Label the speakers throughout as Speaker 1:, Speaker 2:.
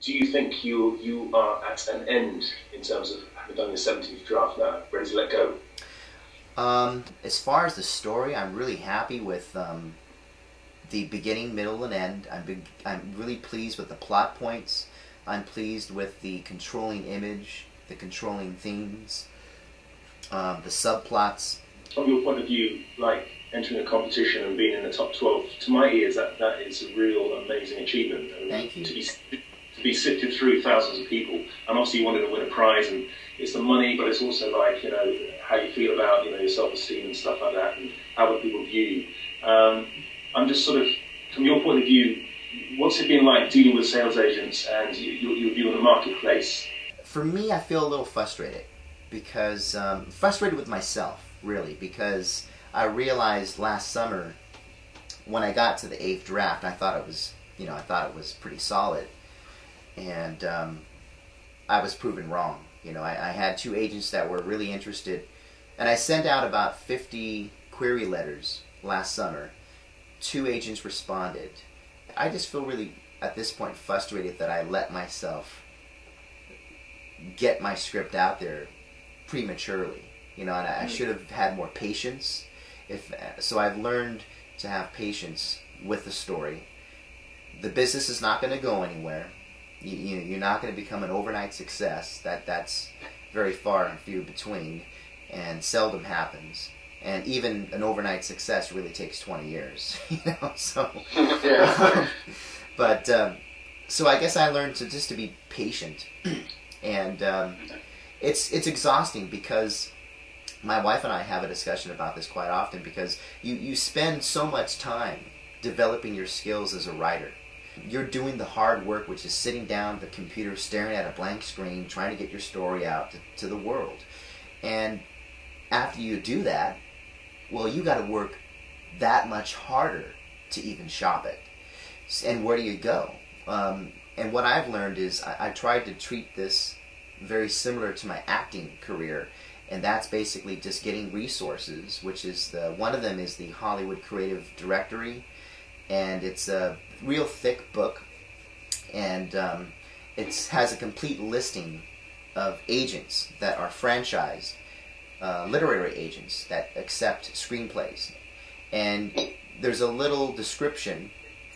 Speaker 1: Do you think you are at an end in terms of having done your 17th draft now, ready to let go?
Speaker 2: As far as the story, I'm really happy with the beginning, middle, and end. I'm really pleased with the plot points. I'm pleased with the controlling image, the controlling themes, the subplots.
Speaker 1: From your point of view, like entering a competition and being in the top 12, to my ears, that is a real amazing achievement. I mean,
Speaker 2: Thank you.
Speaker 1: To be sifted through thousands of people, and obviously you wanted to win a prize, and it's the money, but it's also like, how you feel about, your self-esteem and stuff like that, and how other people view you. I'm just sort of, from your point of view, what's it been like dealing with sales agents and your view on the marketplace?
Speaker 2: For me, I feel a little frustrated because frustrated with myself, really, because I realized last summer when I got to the eighth draft, I thought it was, I thought it was pretty solid, and I was proven wrong. I had two agents that were really interested, and I sent out about 50 query letters last summer. Two agents responded. I just feel really, at this point, frustrated that I let myself get my script out there prematurely. And I should have had more patience. So I've learned to have patience with the story. The business is not going to go anywhere. You're not going to become an overnight success. That's very far and few between, and seldom happens. And even an overnight success really takes 20 years, So, but so I guess I learned to be patient, and it's exhausting because my wife and I have a discussion about this quite often, because you spend so much time developing your skills as a writer. You're doing the hard work, which is sitting down at the computer, staring at a blank screen, trying to get your story out to the world. And after you do that, well, you got to work that much harder to even shop it. And where do you go? And what I've learned is I tried to treat this very similar to my acting career, and that's basically just getting resources, which is one of them is the Hollywood Creative Directory, and it's a real thick book, and it has a complete listing of agents that are franchised, literary agents that accept screenplays, and there's a little description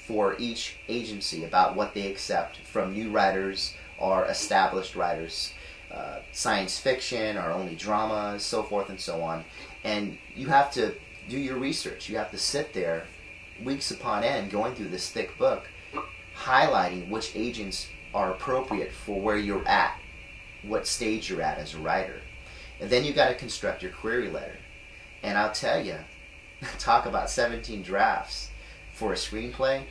Speaker 2: for each agency about what they accept from new writers or established writers, science fiction or only dramas, so forth and so on. And you have to do your research. You have to sit there weeks upon end going through this thick book, highlighting which agents are appropriate for where you're at, what stage you're at as a writer. And then you got to construct your query letter. And I'll tell you, talk about 17 drafts for a screenplay.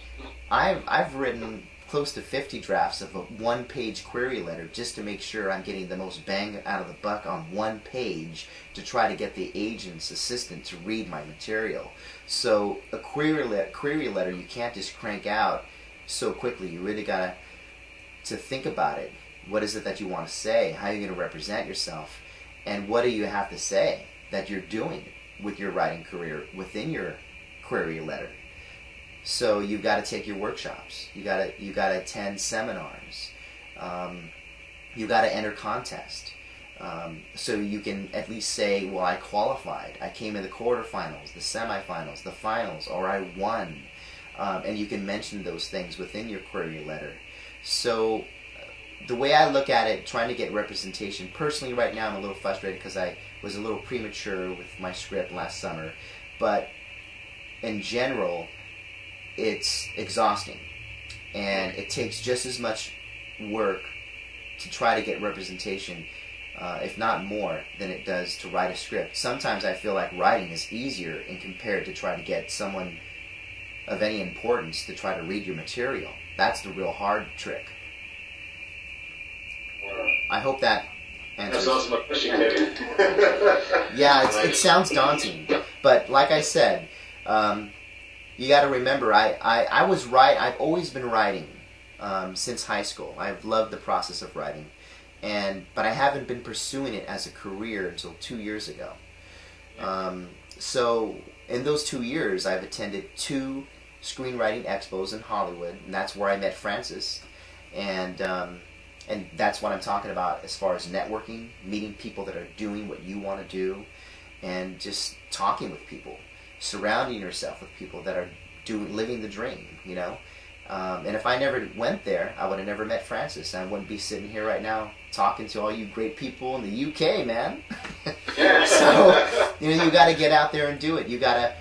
Speaker 2: I've written close to 50 drafts of a one-page query letter just to make sure I'm getting the most bang out of the buck on one page to try to get the agent's assistant to read my material. So a query letter you can't just crank out so quickly. You really got to think about it. What is it that you want to say? How are you going to represent yourself? And what do you have to say that you're doing with your writing career within your query letter? So you've got to take your workshops. You got to attend seminars. You got to enter contests. So you can at least say, well, I qualified. I came in the quarterfinals, the semifinals, the finals, or I won. And you can mention those things within your query letter. So the way I look at it, trying to get representation, personally right now I'm a little frustrated because I was a little premature with my script last summer. But in general, it's exhausting, and it takes just as much work to try to get representation, if not more, than it does to write a script. Sometimes I feel like writing is easier in compared to try to get someone of any importance to try to read your material. That's the real hard trick. I hope that answers.
Speaker 1: That's answered my question, Kevin.
Speaker 2: Yeah, it sounds daunting, but like I said, you got to remember, I've always been writing since high school. I've loved the process of writing, but I haven't been pursuing it as a career until 2 years ago. So in those 2 years, I've attended 2 screenwriting expos in Hollywood, and that's where I met Francis. And that's what I'm talking about as far as networking, meeting people that are doing what you want to do, and just talking with people, surrounding yourself with people that are living the dream, you know. And if I never went there, I would have never met Francis. I wouldn't be sitting here right now talking to all you great people in the UK, man. So, you know, you got to get out there and do it. You got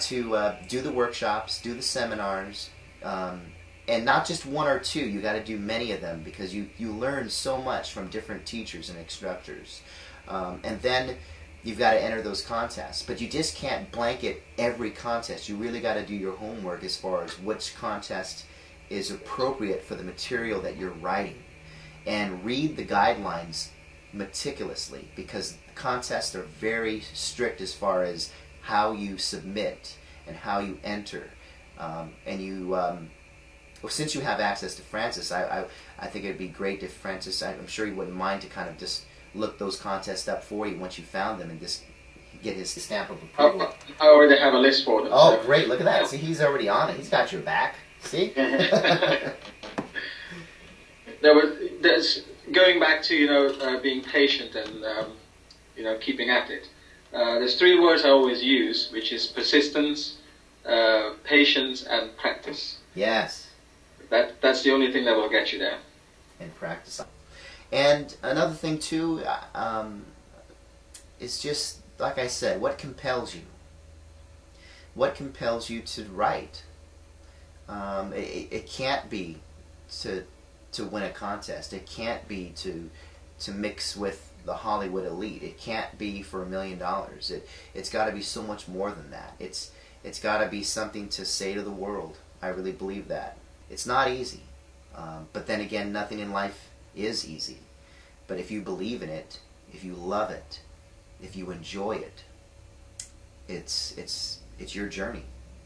Speaker 2: to do the workshops, do the seminars, and not just one or two. You got to do many of them, because you learn so much from different teachers and instructors. And then you've got to enter those contests. But you just can't blanket every contest. You really got to do your homework as far as which contest is appropriate for the material that you're writing. And read the guidelines meticulously, because contests are very strict as far as how you submit and how you enter. And you, well, since you have access to Francis, I think it would be great if Francis, I'm sure he wouldn't mind to kind of just look those contests up for you once you found them and just get his stamp of approval.
Speaker 3: I already have a list for them.
Speaker 2: Oh, so. Great. Look at that. See, he's already on it. He's got your back. See?
Speaker 3: There's going back to, you know, being patient and, you know, keeping at it. There's three words I always use, which is persistence, patience, and practice.
Speaker 2: Yes.
Speaker 3: That's the only thing that will get you there.
Speaker 2: And practice. And another thing too, is just, like I said, what compels you? What compels you to write? It can't be to win a contest. It can't be to mix with the Hollywood elite. It can't be for $1 million. It's got to be so much more than that. It's got to be something to say to the world. I really believe that. It's not easy, but then again, nothing in life is easy. But if you believe in it, if you love it, if you enjoy it, it's your journey,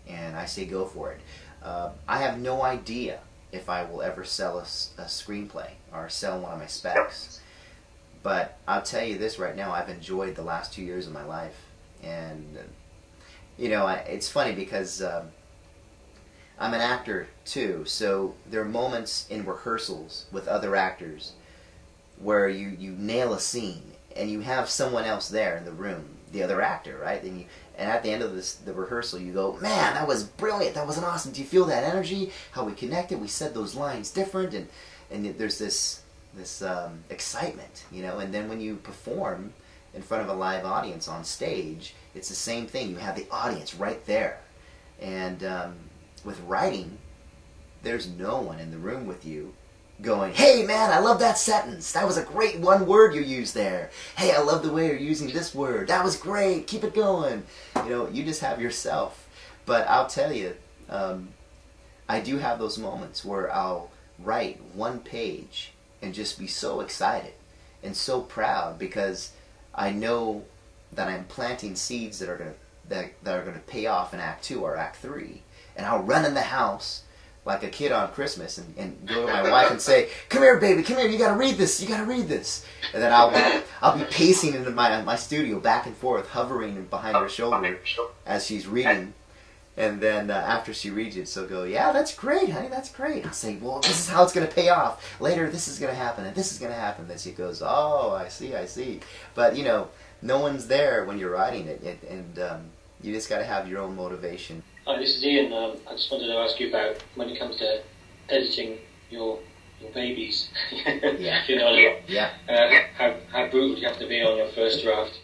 Speaker 2: and I say go for it. I have no idea if I will ever sell a screenplay or sell one of my specs, but I'll tell you this right now: I've enjoyed the last 2 years of my life, and you know, it's funny because I'm an actor too, so there are moments in rehearsals with other actors where you nail a scene and you have someone else there in the room, the other actor, right? And at the end of the rehearsal, you go, "Man, that was brilliant! That was awesome! Do you feel that energy? How we connected? We said those lines different, and there's this excitement, you know." And then when you perform in front of a live audience on stage, it's the same thing. You have the audience right there, and with writing, there's no one in the room with you going, "Hey man, I love that sentence. That was a great one word you used there. Hey, I love the way you're using this word. That was great. Keep it going." You know, you just have yourself. But I'll tell you, I do have those moments where I'll write one page and just be so excited and so proud, because I know that I'm planting seeds that are gonna pay off in Act 2 or Act 3. And I'll run in the house like a kid on Christmas and go to my wife and say, "Come here, baby, come here, you gotta read this, you gotta read this." And then I'll be pacing into my studio back and forth, hovering behind her shoulder as she's reading. And then after she reads it, she'll go, "Yeah, that's great, honey, that's great." I'll say, "Well, this is how it's gonna pay off. Later, this is gonna happen, and this is gonna happen." Then she goes, "Oh, I see." But, you know, no one's there when you're writing it, and you just gotta have your own motivation.
Speaker 4: Hi, this is Ian. I just wanted to ask you about when it comes to editing your babies.
Speaker 2: Yeah.
Speaker 4: You know,
Speaker 2: yeah.
Speaker 4: How brutal do you have to be on your first draft?